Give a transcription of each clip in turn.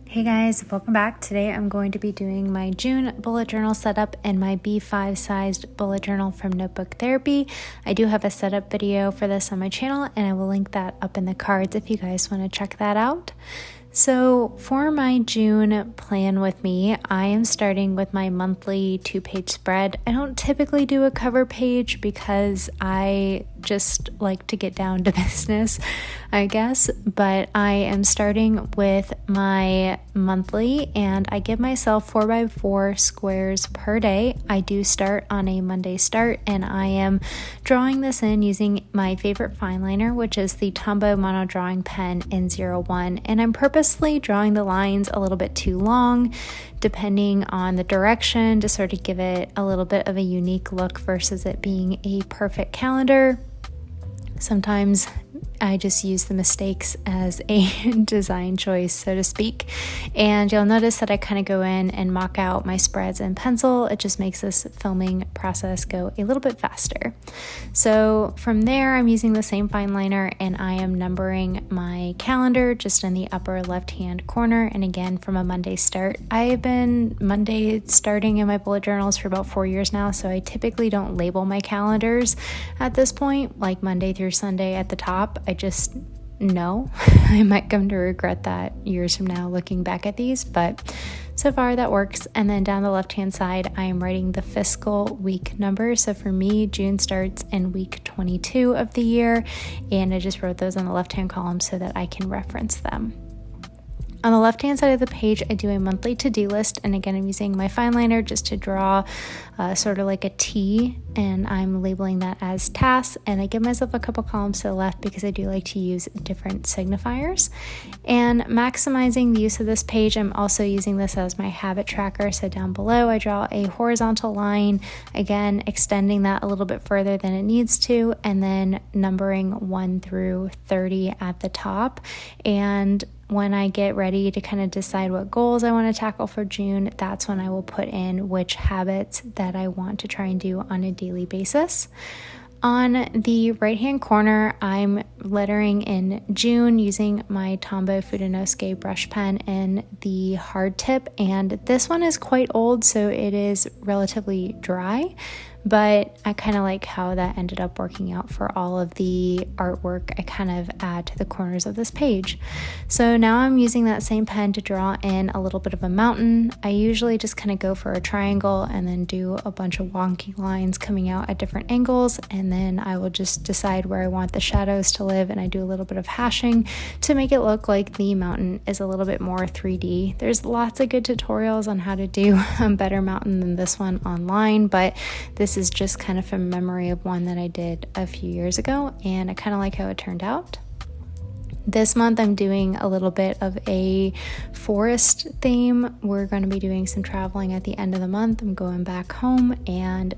Hey guys, welcome back. Today I'm going to be doing my June bullet journal setup and my B5 sized bullet journal from Notebook Therapy. I do have a setup video for this on my channel and I will link that up in the cards if you guys want to check that out. So for my June plan with me, I am starting with my monthly 2-page spread. I don't typically do a cover page because I just like to get down to business, I guess, but I am starting with my monthly and I give myself 4x4 squares per day. I do start on a Monday start and I am drawing this in using my favorite fine liner, which is the Tombow mono drawing pen in 01, and I'm purposely drawing the lines a little bit too long depending on the direction to sort of give it a little bit of a unique look versus it being a perfect calendar. Sometimes I just use the mistakes as a design choice, so to speak. And you'll notice that I kind of go in and mock out my spreads in pencil. It just makes this filming process go a little bit faster. So from there, I'm using the same fine liner and I am numbering my calendar just in the upper left-hand corner. And again, from a Monday start. I have been Monday starting in my bullet journals for about 4 years now, so I typically don't label my calendars at this point, like Monday through Sunday at the top. I just know I might come to regret that years from now looking back at these, but so far that works. And then down the left hand side, I am writing the fiscal week number. So for me, June starts in week 22 of the year, and I just wrote those on the left hand column so that I can reference them. On the left-hand side of the page, I do a monthly to-do list, and again, I'm using my fine liner just to draw sort of like a T, and I'm labeling that as tasks, and I give myself a couple columns to the left because I do like to use different signifiers. And maximizing the use of this page, I'm also using this as my habit tracker, so down below, I draw a horizontal line, again, extending that a little bit further than it needs to, and then numbering 1 through 30 at the top. And when I get ready to kind of decide what goals I want to tackle for June, that's when I will put in which habits that I want to try and do on a daily basis. On the right-hand corner, I'm lettering in June using my Tombow Fudonosuke brush pen in the hard tip, and this one is quite old, so it is relatively dry. But I kind of like how that ended up working out for all of the artwork I kind of add to the corners of this page. So now I'm using that same pen to draw in a little bit of a mountain. I usually just kind of go for a triangle and then do a bunch of wonky lines coming out at different angles, and then I will just decide where I want the shadows to live, and I do a little bit of hashing to make it look like the mountain is a little bit more 3D. There's lots of good tutorials on how to do a better mountain than this one online, but this is just kind of from memory of one that I did a few years ago, and I kind of like how it turned out. This month I'm doing a little bit of a forest theme. We're going to be doing some traveling at the end of the month. I'm going back home, and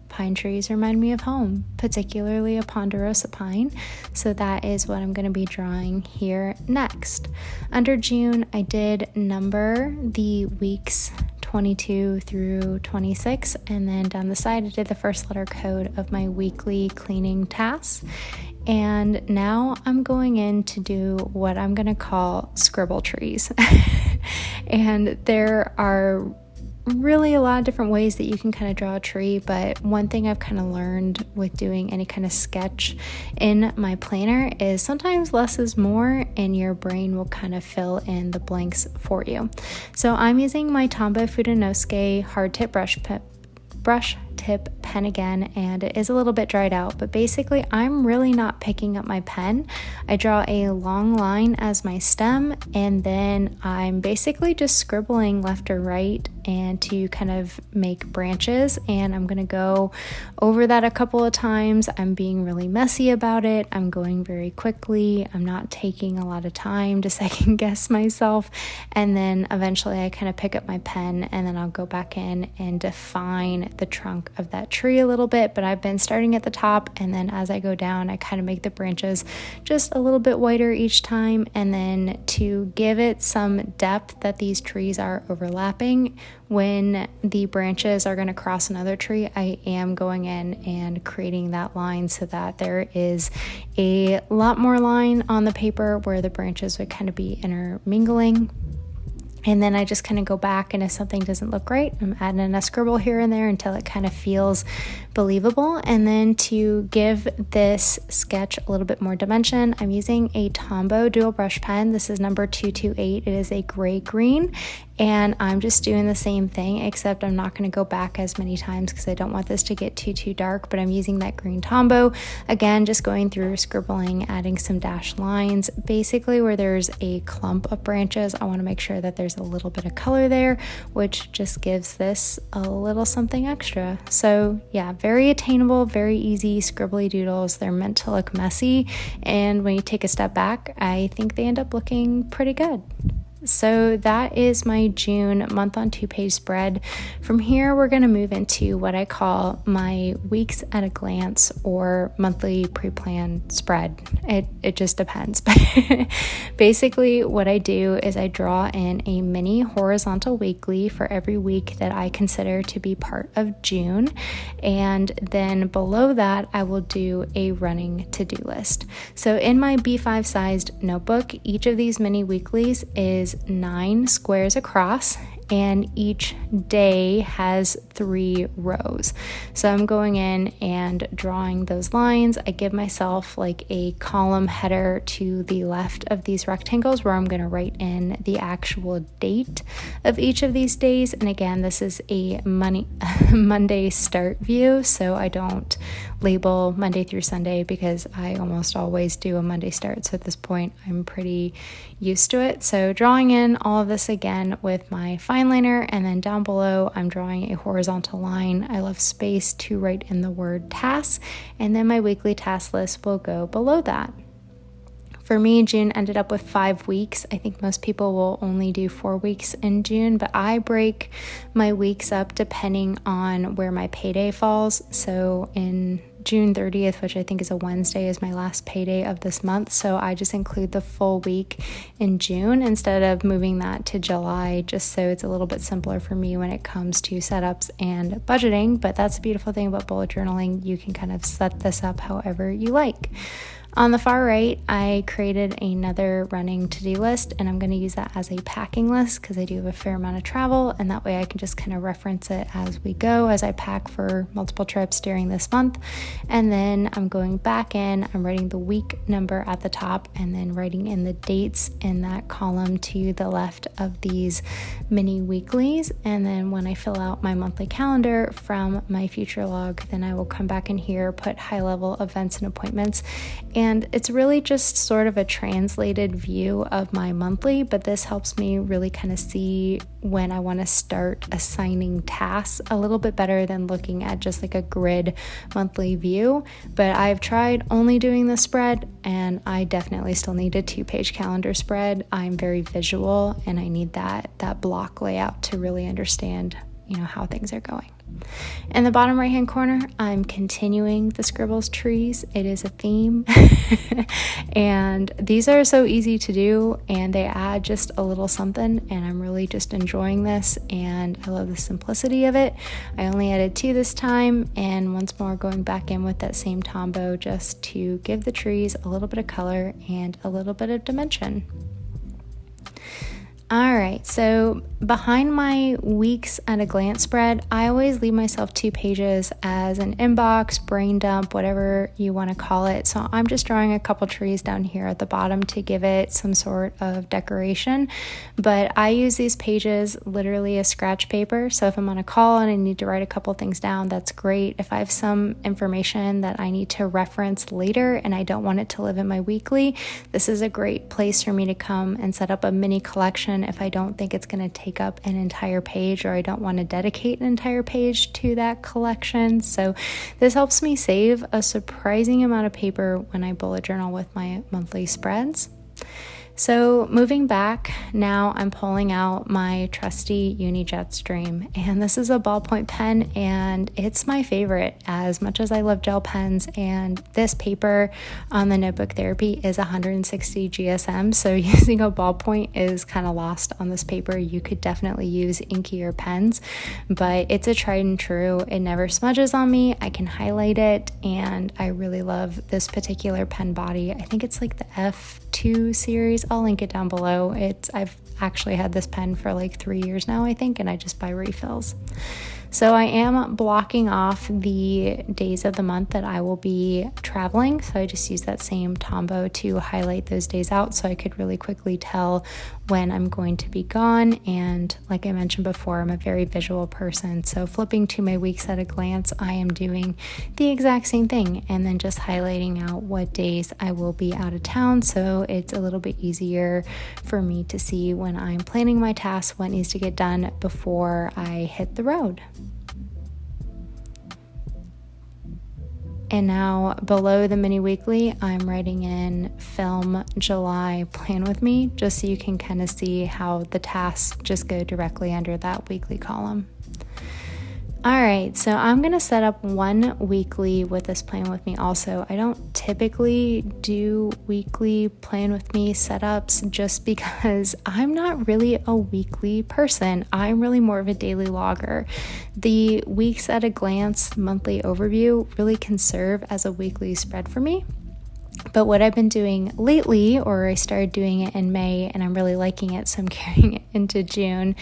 pine trees remind me of home, particularly a Pondarosa pine. So that is what I'm going to be drawing here next. Under June, I did number the weeks 22 through 26, and then down the side I did the first letter code of my weekly cleaning tasks. And now I'm going in to do what I'm going to call Scribble Trees. And there are really a lot of different ways that you can kind of draw a tree, but one thing I've kind of learned with doing any kind of sketch in my planner is sometimes less is more, and your brain will kind of fill in the blanks for you. So I'm using my Tombow Fudonosuke hard tip brush tip pen again, and it is a little bit dried out, but basically I'm really not picking up my pen. I draw a long line as my stem, and then I'm basically just scribbling left or right and to kind of make branches, and I'm gonna go over that a couple of times. I'm being really messy about it. I'm going very quickly. I'm not taking a lot of time to second guess myself, and then eventually I kind of pick up my pen and then I'll go back in and define the trunk of that tree a little bit. But I've been starting at the top, and then as I go down I kind of make the branches just a little bit whiter each time, and then to give it some depth that these trees are overlapping, when the branches are going to cross another tree, I am going in and creating that line so that there is a lot more line on the paper where the branches would kind of be intermingling. And then I just kind of go back, and if something doesn't look right, I'm adding in a scribble here and there until it kind of feels believable. And then to give this sketch a little bit more dimension, I'm using a Tombow dual brush pen. This is number 228. It is a gray green, and I'm just doing the same thing, except I'm not going to go back as many times because I don't want this to get too dark, but I'm using that green Tombow. Again, just going through, scribbling, adding some dashed lines. Basically, where there's a clump of branches, I want to make sure that there's a little bit of color there, which just gives this a little something extra. So yeah, very attainable, very easy scribbly doodles. They're meant to look messy, and when you take a step back, I think they end up looking pretty good. So that is my June month on 2-page spread. From here, we're going to move into what I call my weeks at a glance or monthly pre-planned spread. It just depends. But basically what I do is I draw in a mini horizontal weekly for every week that I consider to be part of June. And then below that, I will do a running to-do list. So in my B5 sized notebook, each of these mini weeklies is 9 squares across, and each day has 3 rows. So I'm going in and drawing those lines. I give myself like a column header to the left of these rectangles where I'm going to write in the actual date of each of these days. And again, this is a Monday start view, so I don't label Monday through Sunday because I almost always do a Monday start. So at this point, I'm pretty used to it. So drawing in all of this again with my fine liner, and then down below, I'm drawing a horizontal line. I left space to write in the word tasks, and then my weekly task list will go below that. For me, June ended up with 5 weeks. I think most people will only do 4 weeks in June, but I break my weeks up depending on where my payday falls. So in June 30th, which I think is a Wednesday, is my last payday of this month. So I just include the full week in June instead of moving that to July, just so it's a little bit simpler for me when it comes to setups and budgeting. But that's the beautiful thing about bullet journaling. You can kind of set this up however you like. On the far right, I created another running to-do list, and I'm going to use that as a packing list because I do have a fair amount of travel, and that way I can just kind of reference it as we go as I pack for multiple trips during this month. And then I'm going back in, I'm writing the week number at the top, and then writing in the dates in that column to the left of these mini weeklies. And then when I fill out my monthly calendar from my future log, then I will come back in here, put high-level events and appointments. And it's really just sort of a translated view of my monthly, but this helps me really kind of see when I want to start assigning tasks a little bit better than looking at just like a grid monthly view. But I've tried only doing the spread, and I definitely still need a 2-page calendar spread. I'm very visual, and I need that block layout to really understand, how things are going. In the bottom right hand corner, I'm continuing the Scribble Trees. It is a theme and these are so easy to do, and they add just a little something, and I'm really just enjoying this, and I love the simplicity of it. I only added 2 this time, and once more going back in with that same Tombow just to give the trees a little bit of color and a little bit of dimension. All right, so behind my weeks at a glance spread, I always leave myself 2 pages as an inbox, brain dump, whatever you want to call it. So I'm just drawing a couple trees down here at the bottom to give it some sort of decoration. But I use these pages literally as scratch paper. So if I'm on a call and I need to write a couple things down, that's great. If I have some information that I need to reference later and I don't want it to live in my weekly, this is a great place for me to come and set up a mini collection if I don't think it's going to take up an entire page, or I don't want to dedicate an entire page to that collection. So this helps me save a surprising amount of paper when I bullet journal with my monthly spreads. So moving back, now I'm pulling out my trusty Uni Jetstream, and this is a ballpoint pen, and it's my favorite as much as I love gel pens. And this paper on the Notebook Therapy is 160 GSM, so using a ballpoint is kind of lost on this paper. You could definitely use inkier pens, but it's a tried and true. It never smudges on me. I can highlight it, and I really love this particular pen body. I think it's like the F2 series. I'll link it down below. I've actually had this pen for like 3 years now, I think, and I just buy refills. So I am blocking off the days of the month that I will be traveling. So I just use that same Tombow to highlight those days out so I could really quickly tell when I'm going to be gone. And like I mentioned before, I'm a very visual person. So flipping to my weeks at a glance, I am doing the exact same thing and then just highlighting out what days I will be out of town. So it's a little bit easier for me to see when I'm planning my tasks, what needs to get done before I hit the road. And now below the mini weekly, I'm writing in film July plan with me, just so you can kind of see how the tasks just go directly under that weekly column. All right, so I'm going to set up one weekly with this plan with me also. I don't typically do weekly plan with me setups just because I'm not really a weekly person. I'm really more of a daily logger. The weeks at a glance monthly overview really can serve as a weekly spread for me. But what I've been doing lately, or I started doing it in May and I'm really liking it, so I'm carrying it into June,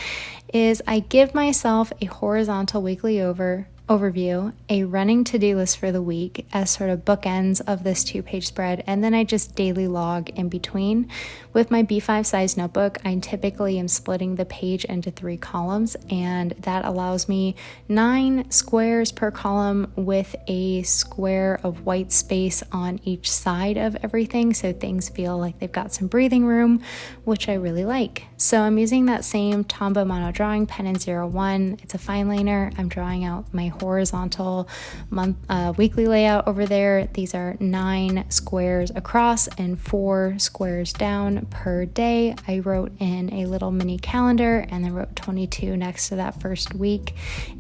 is I give myself a horizontal weekly overview, a running to-do list for the week as sort of bookends of this 2-page spread, and then I just daily log in between. With my B5 size notebook, I typically am splitting the page into 3 columns, and that allows me 9 squares per column with a square of white space on each side of everything, so things feel like they've got some breathing room, which I really like. So I'm using that same Tombow mono drawing pen in 01. It's a fine liner. I'm drawing out my horizontal weekly layout over there. These are 9 squares across and 4 squares down per day. I wrote in a little mini calendar and then wrote 22 next to that first week,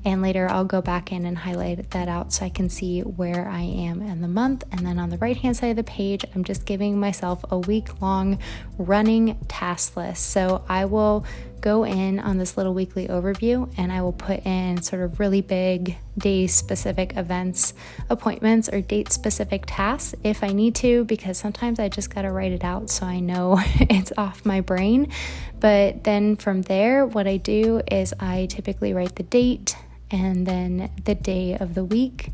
and later I'll go back in and highlight that out so I can see where I am in the month. And then on the right hand side of the page, I'm just giving myself a week-long running task list. So I will go in on this little weekly overview and I will put in sort of really big day-specific events, appointments, or date-specific tasks if I need to, because sometimes I just got to write it out so I know it's off my brain. But then from there, what I do is I typically write the date and then the day of the week,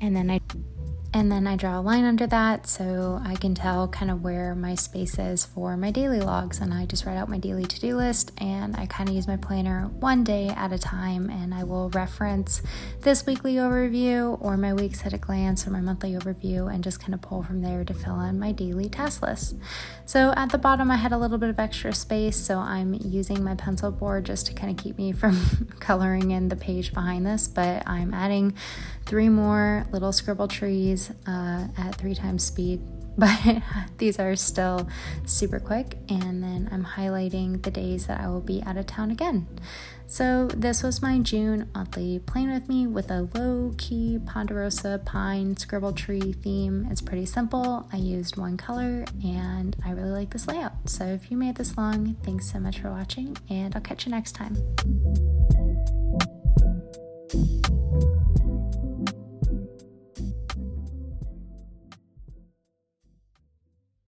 and then I draw a line under that so I can tell kind of where my space is for my daily logs. And I just write out my daily to-do list, and I kind of use my planner one day at a time, and I will reference this weekly overview or my weeks at a glance or my monthly overview and just kind of pull from there to fill in my daily task list. So at the bottom I had a little bit of extra space, so I'm using my pencil board just to kind of keep me from coloring in the page behind this, but I'm adding 3 more little scribble trees at 3 times speed, but these are still super quick. And then I'm highlighting the days that I will be out of town again. So this was my June monthly plan with me with a low-key Pondarosa pine scribble tree theme. It's pretty simple. I used one color and I really like this layout. So if you made this long, thanks so much for watching, and I'll catch you next time.